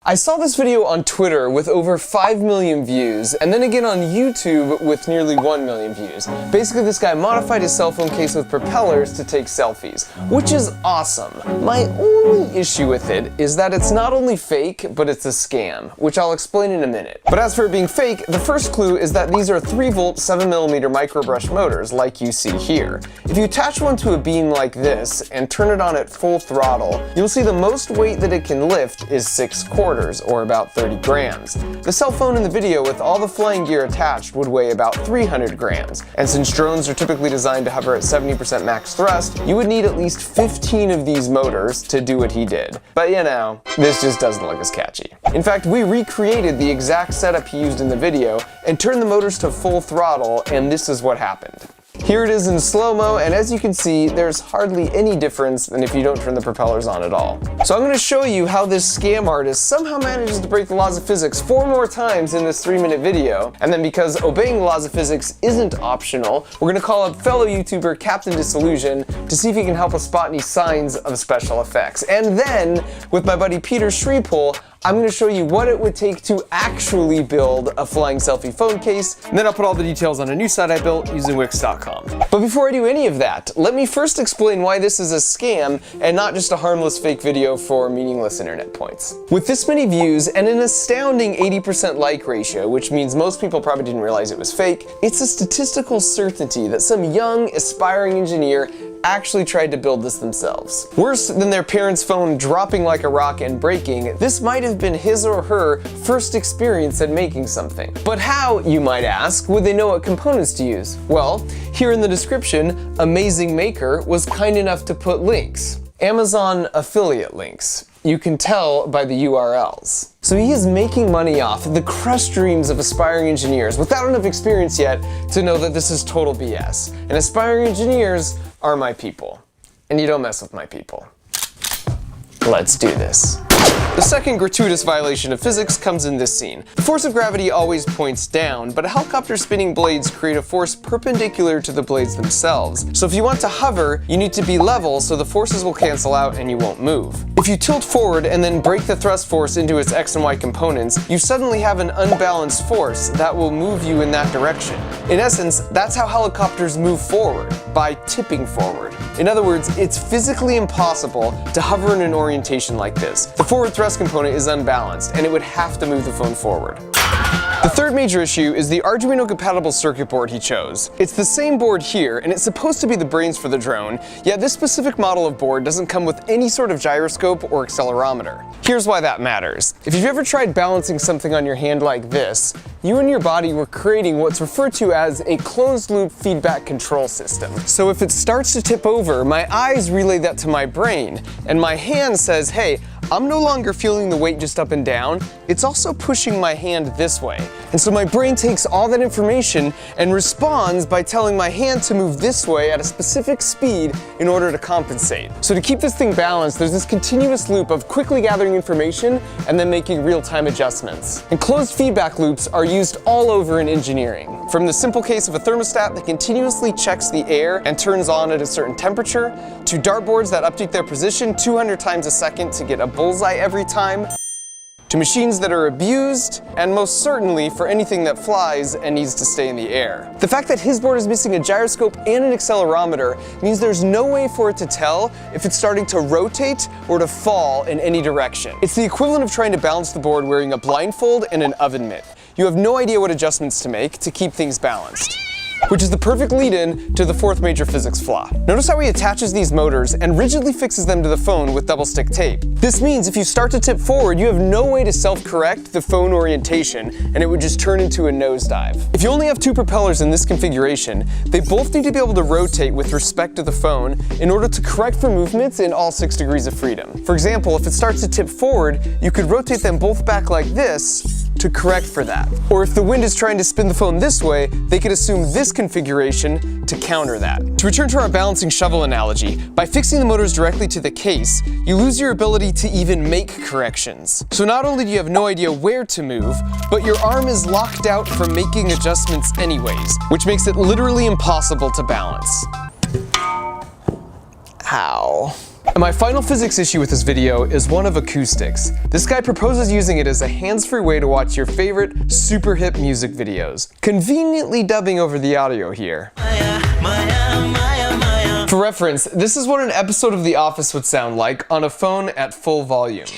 I saw this video on Twitter with over 5 million views, and then again on YouTube with nearly 1 million views. Basically, this guy modified his cell phone case with propellers to take selfies, which is awesome. My only issue with it is that it's not only fake, but it's a scam, which I'll explain in a minute. But as for it being fake, the first clue is that these are 3-volt 7mm microbrush motors, like you see here. If you attach one to a beam like this and turn it on at full throttle, you'll see the most weight that it can lift is 6/4, or about 30 grams. The cell phone in the video with all the flying gear attached would weigh about 300 grams, and since drones are typically designed to hover at 70% max thrust, you would need at least 15 of these motors to do what he did. But you know, this just doesn't look as catchy. In fact, we recreated the exact setup he used in the video and turned the motors to full throttle, and this is what happened. Here it is in slow-mo, and as you can see, there's hardly any difference than if you don't turn the propellers on at all. So I'm going to show you how this scam artist somehow manages to break the laws of physics 4 more times in this 3-minute video, and then because obeying the laws of physics isn't optional, we're going to call up fellow YouTuber Captain Disillusion to see if he can help us spot any signs of special effects. And then, with my buddy Peter Schriepel, I'm going to show you what it would take to actually build a flying selfie phone case, and then I'll put all the details on a new site I built using Wix.com. But before I do any of that, let me first explain why this is a scam and not just a harmless fake video for meaningless internet points. With this many views and an astounding 80% like ratio, which means most people probably didn't realize it was fake, it's a statistical certainty that some young, aspiring engineer actually tried to build this themselves. Worse than their parents' phone dropping like a rock and breaking, this might have been his or her first experience at making something. But how, you might ask, would they know what components to use? Well, here in the description, Amazing Maker was kind enough to put links. Amazon affiliate links. You can tell by the URLs. So he is making money off the crushed dreams of aspiring engineers without enough experience yet to know that this is total BS. And aspiring engineers are my people. And you don't mess with my people. Let's do this. The second gratuitous violation of physics comes in this scene. The force of gravity always points down, but a helicopter's spinning blades create a force perpendicular to the blades themselves. So if you want to hover, you need to be level so the forces will cancel out and you won't move. If you tilt forward and then break the thrust force into its X and Y components, you suddenly have an unbalanced force that will move you in that direction. In essence, that's how helicopters move forward, by tipping forward. In other words, it's physically impossible to hover in an orientation like this. The forward thrust component is unbalanced, and it would have to move the phone forward. The third major issue is the Arduino-compatible circuit board he chose. It's the same board here, and it's supposed to be the brains for the drone, yet this specific model of board doesn't come with any sort of gyroscope or accelerometer. Here's why that matters. If you've ever tried balancing something on your hand like this, you and your body were creating what's referred to as a closed-loop feedback control system. So if it starts to tip over, my eyes relay that to my brain, and my hand says, hey, I'm no longer feeling the weight just up and down, it's also pushing my hand this way. And so my brain takes all that information and responds by telling my hand to move this way at a specific speed in order to compensate. So to keep this thing balanced, there's this continuous loop of quickly gathering information and then making real-time adjustments. And closed feedback loops are used all over in engineering. From the simple case of a thermostat that continuously checks the air and turns on at a certain temperature, to dartboards that update their position 200 times a second to get a bullseye every time, to machines that are abused, and most certainly for anything that flies and needs to stay in the air. The fact that his board is missing a gyroscope and an accelerometer means there's no way for it to tell if it's starting to rotate or to fall in any direction. It's the equivalent of trying to balance the board wearing a blindfold and an oven mitt. You have no idea what adjustments to make to keep things balanced. Which is the perfect lead-in to the fourth major physics flaw. Notice how he attaches these motors and rigidly fixes them to the phone with double-stick tape. This means if you start to tip forward, you have no way to self-correct the phone orientation, and it would just turn into a nosedive. If you only have 2 propellers in this configuration, they both need to be able to rotate with respect to the phone in order to correct for movements in all 6 degrees of freedom. For example, if it starts to tip forward, you could rotate them both back like this to correct for that. Or if the wind is trying to spin the phone this way, they could assume this configuration to counter that. To return to our balancing shovel analogy, by fixing the motors directly to the case, you lose your ability to even make corrections. So not only do you have no idea where to move, but your arm is locked out from making adjustments anyways, which makes it literally impossible to balance. Ow. And my final physics issue with this video is one of acoustics. This guy proposes using it as a hands-free way to watch your favorite super hip music videos, conveniently dubbing over the audio here. For reference, this is what an episode of The Office would sound like on a phone at full volume.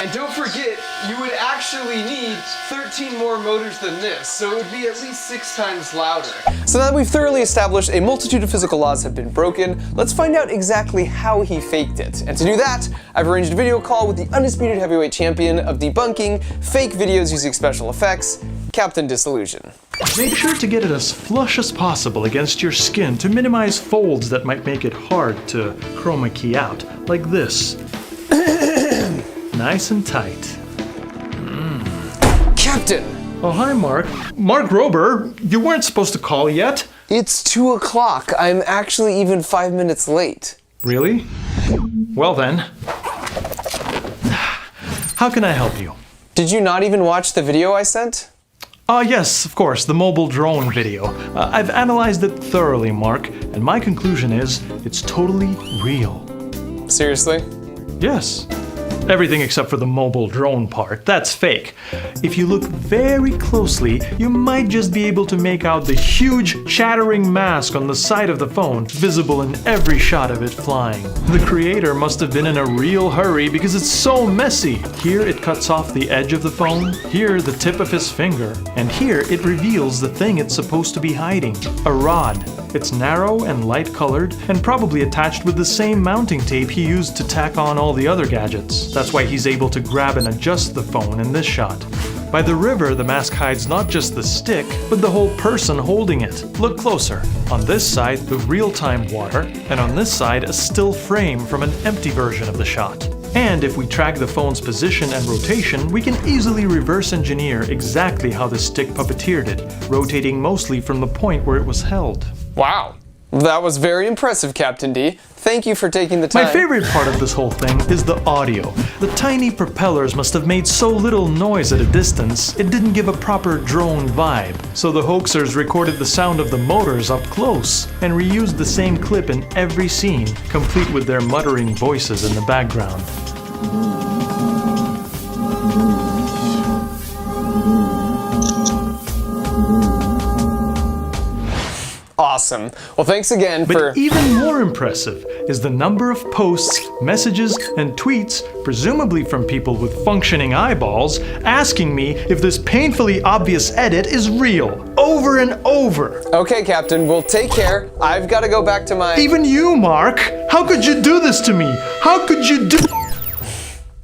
And don't forget, you would actually need 13 more motors than this, so it would be at least 6 times louder. So now that we've thoroughly established a multitude of physical laws have been broken, let's find out exactly how he faked it. And to do that, I've arranged a video call with the undisputed heavyweight champion of debunking fake videos using special effects, Captain Disillusion. Make sure to get it as flush as possible against your skin to minimize folds that might make it hard to chroma key out, like this. Nice and tight. Captain! Oh, hi, Mark. Mark Rober, you weren't supposed to call yet. It's 2 o'clock. I'm actually even 5 minutes late. Really? Well then. How can I help you? Did you not even watch the video I sent? Yes, of course, the mobile drone video. I've analyzed it thoroughly, Mark, and my conclusion is it's totally real. Seriously? Yes. Everything except for the mobile drone part. That's fake. If you look very closely, you might just be able to make out the huge shattering mask on the side of the phone, visible in every shot of it flying. The creator must have been in a real hurry because it's so messy. Here it cuts off the edge of the phone, here the tip of his finger, and here it reveals the thing it's supposed to be hiding, a rod. It's narrow and light colored, and probably attached with the same mounting tape he used to tack on all the other gadgets. That's why he's able to grab and adjust the phone in this shot. By the river, the mask hides not just the stick, but the whole person holding it. Look closer. On this side, the real-time water, and on this side, a still frame from an empty version of the shot. And if we track the phone's position and rotation, we can easily reverse engineer exactly how the stick puppeteered it, rotating mostly from the point where it was held. Wow. That was very impressive, Captain D. Thank you for taking the time. My favorite part of this whole thing is the audio. The tiny propellers must have made so little noise at a distance, it didn't give a proper drone vibe. So the hoaxers recorded the sound of the motors up close and reused the same clip in every scene, complete with their muttering voices in the background. Awesome. Well, thanks again for... But even more impressive is the number of posts, messages, and tweets, presumably from people with functioning eyeballs, asking me if this painfully obvious edit is real, over and over. Okay, Captain, well, take care. I've got to go back to my... Even you, Mark! How could you do this to me? How could you do...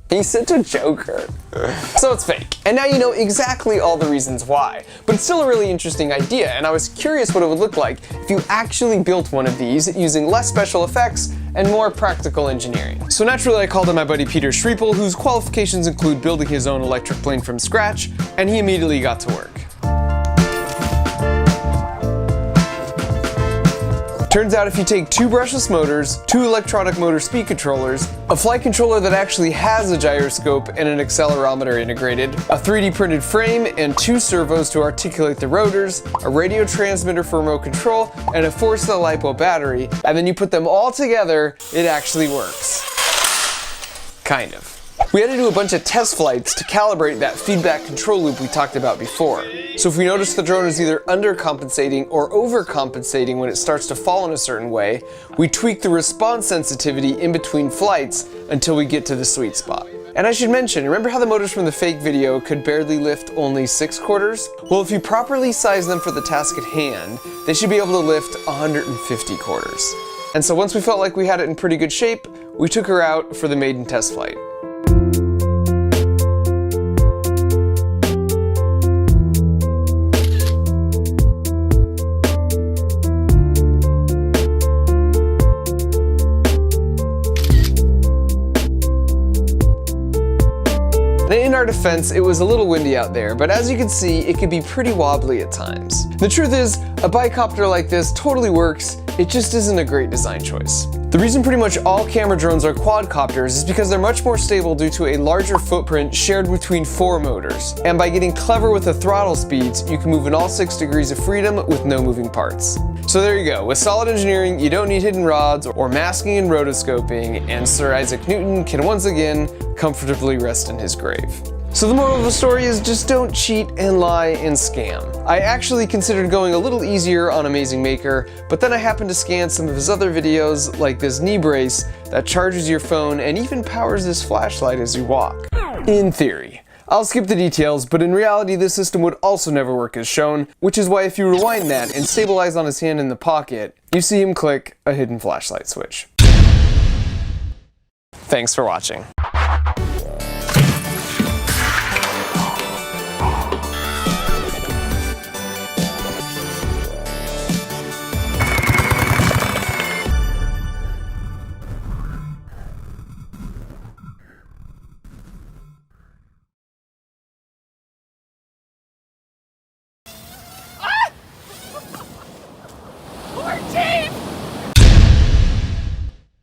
He's such a joker. So it's fake. And now you know exactly all the reasons why. But it's still a really interesting idea, and I was curious what it would look like if you actually built one of these using less special effects and more practical engineering. So naturally I called in my buddy Peter Schriepel, whose qualifications include building his own electric plane from scratch, and he immediately got to work. Turns out if you take 2 brushless motors, 2 electronic motor speed controllers, a flight controller that actually has a gyroscope and an accelerometer integrated, a 3D printed frame and 2 servos to articulate the rotors, a radio transmitter for remote control, and a 4-cell LiPo battery, and then you put them all together, it actually works. Kind of. We had to do a bunch of test flights to calibrate that feedback control loop we talked about before. So if we notice the drone is either undercompensating or overcompensating when it starts to fall in a certain way, we tweak the response sensitivity in between flights until we get to the sweet spot. And I should mention, remember how the motors from the fake video could barely lift only 6 quarters? Well, if you properly size them for the task at hand, they should be able to lift 150 quarters. And so once we felt like we had it in pretty good shape, we took her out for the maiden test flight. In our defense, it was a little windy out there, but as you can see, it could be pretty wobbly at times. The truth is, a bicopter like this totally works, it just isn't a great design choice. The The reason pretty much all camera drones are quadcopters is because they're much more stable due to a larger footprint shared between 4 motors. And by getting clever with the throttle speeds, you can move in all 6 degrees of freedom with no moving parts. So there you go, with solid engineering, you don't need hidden rods or masking and rotoscoping, and Sir Isaac Newton can once again comfortably rest in his grave. So the moral of the story is just don't cheat and lie and scam. I actually considered going a little easier on Amazing Maker, but then I happened to scan some of his other videos, like this knee brace that charges your phone and even powers this flashlight as you walk. In theory. I'll skip the details, but in reality this system would also never work as shown, which is why if you rewind that and stabilize on his hand in the pocket, you see him click a hidden flashlight switch. Thanks for watching.